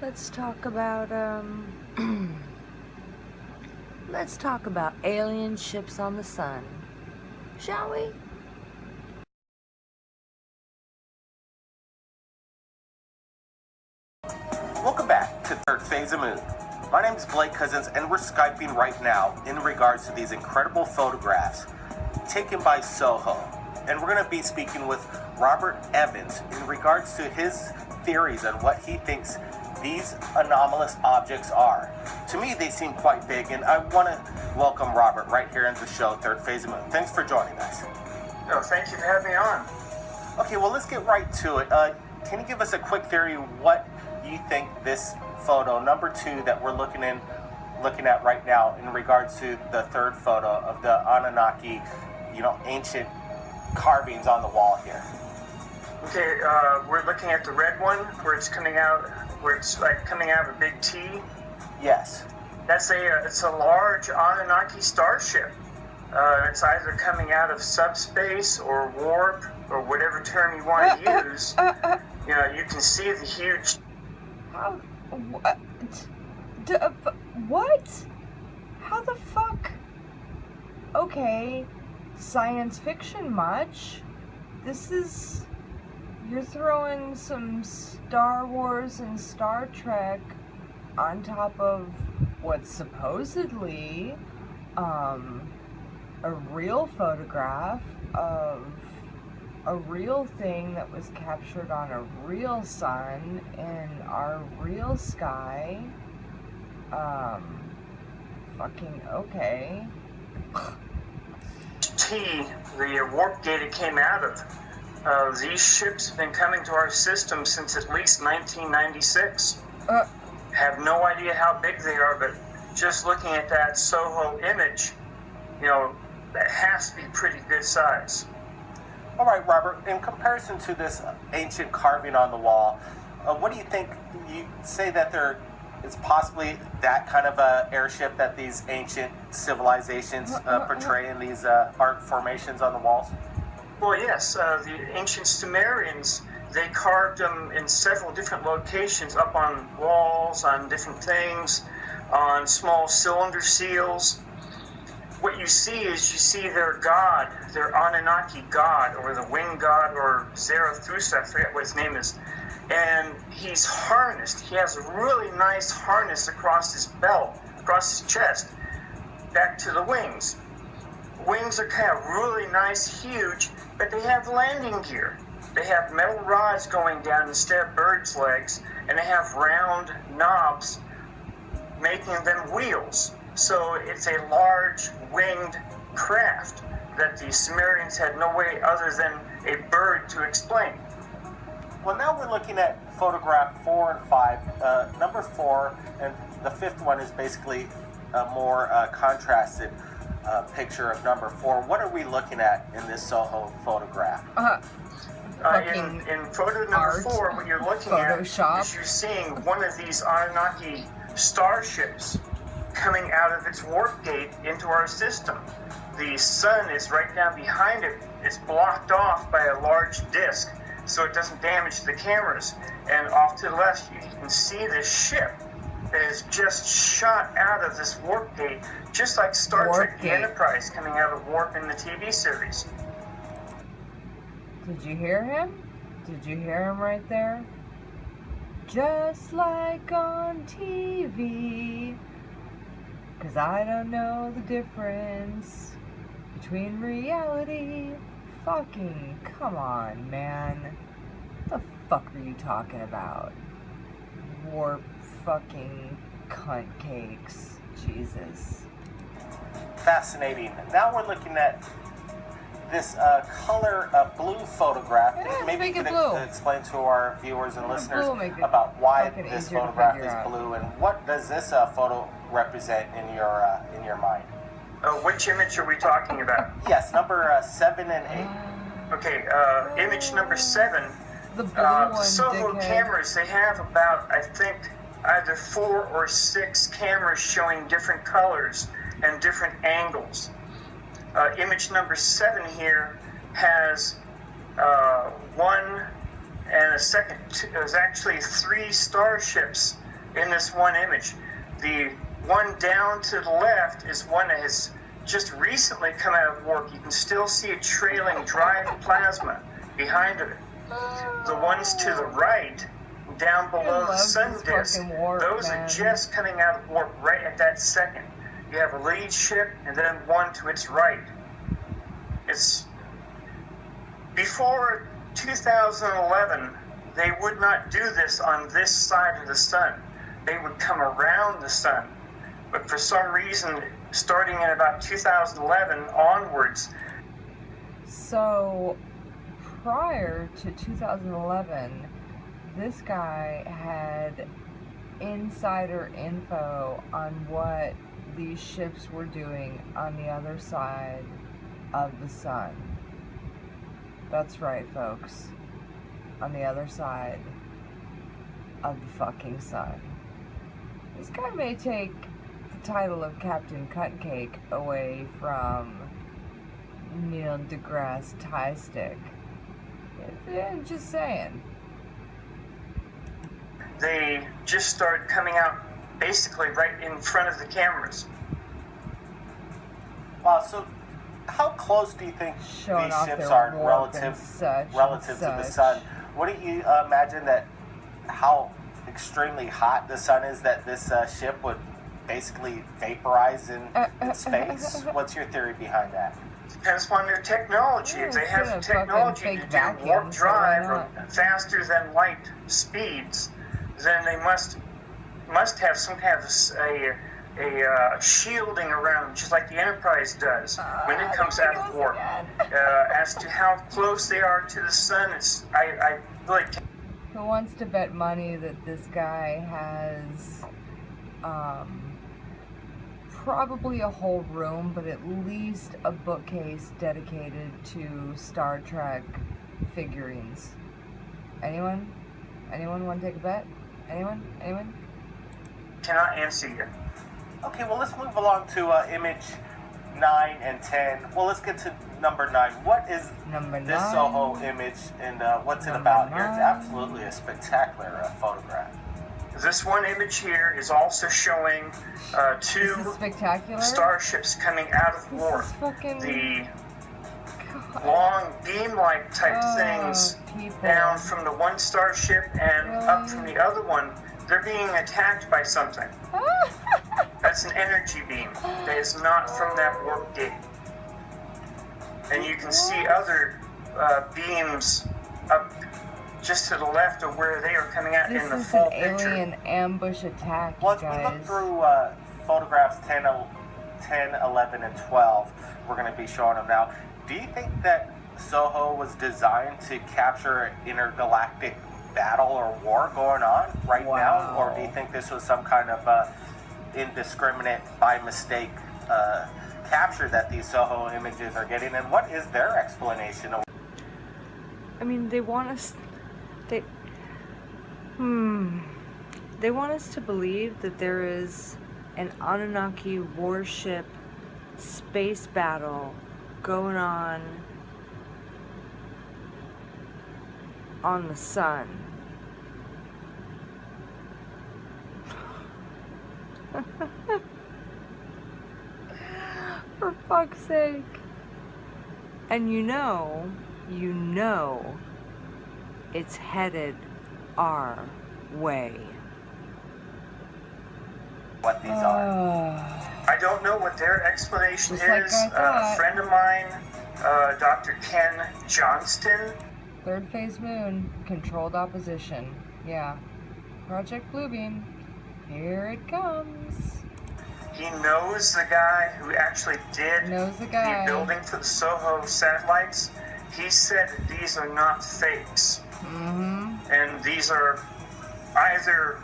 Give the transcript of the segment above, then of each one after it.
Let's talk about let's talk about alien ships on the sun, shall we? Welcome back to Third Phase of Moon. My name is Blake Cousins, and we're Skyping right now in regards to these incredible photographs taken by SOHO. And we're going to be speaking with Robert Evans in regards to his theories on what he thinks these anomalous objects are. To me, they seem quite big, and I want to welcome Robert right here into the show, Third Phase of Moon. Thanks for joining us. No, thank you for having me on. Okay, well, let's get right to it. Can you give us a quick theory of what you think this photo, number 2, that we're looking at right now in regards to the third photo of the Anunnaki, ancient carvings on the wall here? Okay, we're looking at the red one where it's coming out, where it's like coming out of a big T. Yes. That's it's a large Anunnaki starship. It's either coming out of subspace or warp or whatever term you want to use. You can see the huge. How? What? How the fuck? Okay, science fiction much? You're throwing some Star Wars and Star Trek on top of what's supposedly a real photograph of a real thing that was captured on a real sun in our real sky. Fucking okay. T, the warp gate it came out of. These ships have been coming to our system since at least 1996. Have no idea how big they are, but just looking at that SOHO image, that has to be pretty good size. All right, Robert, in comparison to this ancient carving on the wall, what do you think? You say that it's possibly that kind of a airship that these ancient civilizations portray in these art formations on the walls? Well, yes. The ancient Sumerians, they carved them in several different locations, up on walls, on different things, on small cylinder seals. What you see their god, their Anunnaki god, or the winged god, or Zarathustra, I forget what his name is. And he's harnessed. He has a really nice harness across his belt, across his chest, back to the wings. Wings are kind of really nice, huge, but they have landing gear. They have metal rods going down instead of birds' legs, and they have round knobs making them wheels. So it's a large winged craft that the Sumerians had no way other than a bird to explain. Well, now we're looking at photograph 4 and 5. Number 4 and the 5th one is basically a more contrasted picture of number 4. What are we looking at in this SOHO photograph? In photo number 4, what you're looking Photoshop. at is you're seeing one of these Anunnaki starships coming out of its warp gate into our system. The sun is right down behind it. It's blocked off by a large disk so it doesn't damage the cameras. And off to the left, you can see this ship that is just shot out of this warp gate, just like Star Trek The Enterprise coming out of warp in the TV series. Did you hear him? Did you hear him right there? Just like on TV. 'Cause I don't know the difference between reality. Fucking come on, man. What the fuck are you talking about? Warp fucking cunt cakes. Jesus. Fascinating. Now we're looking at this color blue photograph. Yeah, Maybe make you it could blue. explain to our viewers and listeners about why this easier to photograph figure is out. blue, and what does this photo represent in your mind? Which image are we talking about? Yes, number 7 and 8. Okay, image number 7. The blue one, SOHO dickhead. cameras, they have about, I think, either 4 or 6 cameras showing different colors and different angles. Image number 7 here has one and a second. There's actually 3 starships in this one image. The one down to the left is one that has just recently come out of warp. You can still see a trailing dry plasma behind it. The ones to the right, down below the sun disk, those are just coming out of warp right at that second. You have a lead ship and then one to its right. It's before 2011, they would not do this on this side of the sun. They would come around the sun. But for some reason, starting in about 2011 onwards. So, prior to 2011, this guy had insider info on what these ships were doing on the other side of the sun. That's right, folks. On the other side of the fucking sun. This guy may take the title of Captain Cutcake away from Neil deGrasse Tystick. Yeah, just saying. They just started coming out basically right in front of the cameras. Wow, so how close do you think Showing these off ships their are warp relative and such to the sun? Wouldn't you imagine that how extremely hot the sun is that this ship would basically vaporize in space? What's your theory behind that? Depends upon their technology. Yeah, If they have the instead of technology fucking to fake do warp vacuums, drive why or not? faster than light speeds, then they must have some kind of a shielding around them, just like the Enterprise does when it comes out of warp. As to how close they are to the sun, I really can't. Who wants to bet money that this guy has probably a whole room, but at least a bookcase dedicated to Star Trek figurines? Anyone? Anyone want to take a bet? Anyone? Anyone? Cannot answer you. Okay, well, let's move along to image 9 and 10. Well, let's get to number 9. What is Number this 9. Soho image, and what's it Number about here? It's 9. absolutely a spectacular photograph. This one image here is also showing two This is spectacular. starships coming out of This warp. is fucking The God. long beam-like type things people. down from the one starship and up from the other one. They're being attacked by something. That's an energy beam that is not from that warp gate. And you can see other beams up just to the left of where they are coming out This in the is full an picture. alien ambush attack, Well, you as we look guys. through photographs 10, 11, and 12, we're going to be showing them now. Do you think that Soho was designed to capture an intergalactic battle or war going on right now? Or do you think this was some kind of indiscriminate, by mistake, capture that these Soho images are getting? And what is their explanation of? I mean, they want us. They want us to believe that there is an Anunnaki warship space battle going on the sun. For fuck's sake. And you know, it's headed our way. What these are? I don't know what their explanation Just like is. I thought. A friend of mine, Dr. Ken Johnston, Third phase moon, controlled opposition. Yeah. Project Bluebeam. Here it comes. he knows the guy who actually did Knows the guy. the building for the Soho satellites. He said that these are not fakes. And these are either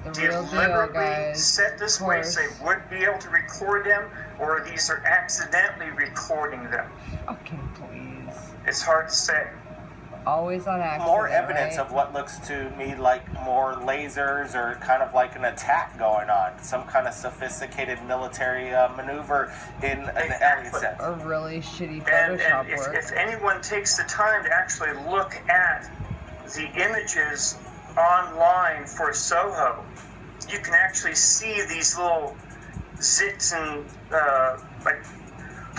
The real deal, deliberately guys. set this Of way so course. they would be able to record them, or these are accidentally recording them. Fucking please. It's hard to say. Always on accident. More evidence right? of what looks to me like more lasers or kind of like an attack going on. Some kind of sophisticated military maneuver in an alien sense. Or really shitty And Photoshop if, work. if anyone takes the time to actually look at the images online for Soho, you can actually see these little zits and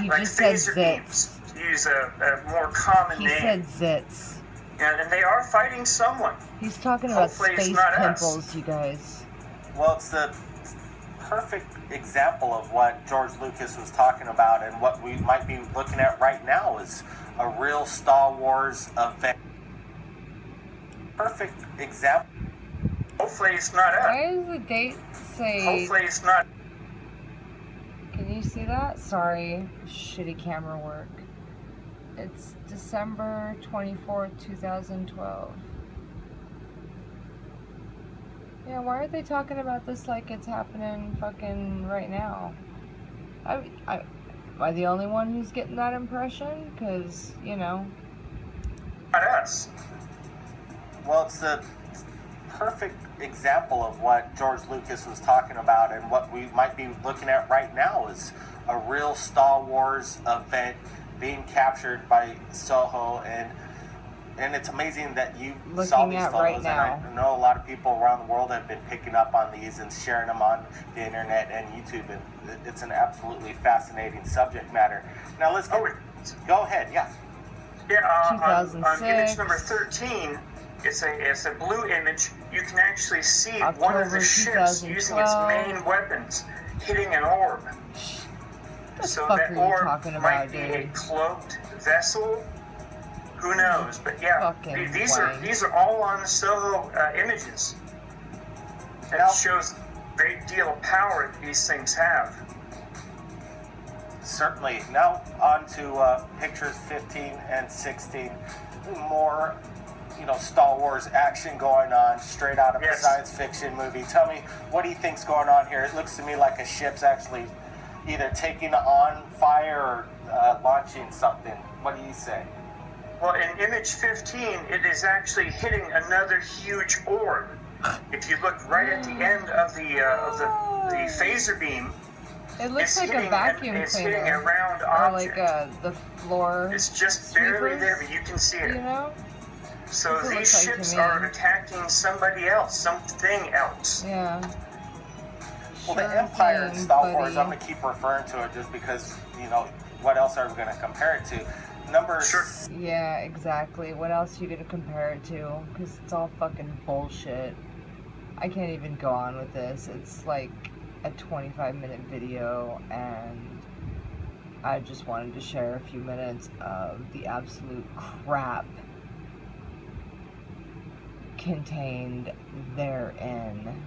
He like just said phaser zits. beams, to use a more common He name. said zits. And they are fighting someone. He's talking about Hopefully it's space not us. pimples, you guys. Well, it's the perfect example of what George Lucas was talking about, and what we might be looking at right now is a real Star Wars event. Perfect example. Hopefully it's not us. Why does the date say... Hopefully it's not. Can you see that? Sorry, shitty camera work. It's December 24th, 2012. Yeah, why are they talking about this like it's happening fucking right now? Am I the only one who's getting that impression? Because, you know. Not us. Well, it's the perfect example of what George Lucas was talking about, and what we might be looking at right now is a real Star Wars event being captured by Soho, and it's amazing that you saw these photos, right and now. I know a lot of people around the world have been picking up on these and sharing them on the internet and YouTube, and it's an absolutely fascinating subject matter. Now let's go ahead, yeah. Yeah, on image 2006. number 13, it's a blue image. You can actually see one of October the ships using its 2012. main weapons hitting an orb. What the So fuck that are you orb talking might about, be a dude? cloaked vessel. Who knows? But yeah, Fucking these wank. are all on the Soho images. That shows a great deal of power that these things have. Certainly. Now on to pictures 15 and 16. More, Star Wars action going on, straight out of a Yes. science fiction movie. Tell me, what do you think's going on here? It looks to me like a ship's actually either taking on fire or launching something. What do you say? Well, in image 15, it is actually hitting another huge orb. If you look right at the end of the phaser beam, It looks it's like hitting a vacuum it's hitting a cleaner. round Or like object. the floor It's just barely sweepers, there, but you can see you it. know? So That's what it these looks like to ships me. are attacking somebody else, something else. Yeah. Well, the Sure Empire in thing, Star Wars, buddy. I'm going to keep referring to it just because, what else are we going to compare it to? Sure. Yeah, exactly. What else are you gonna compare it to? Because it's all fucking bullshit. I can't even go on with this. It's like a 25-minute video, and I just wanted to share a few minutes of the absolute crap contained therein.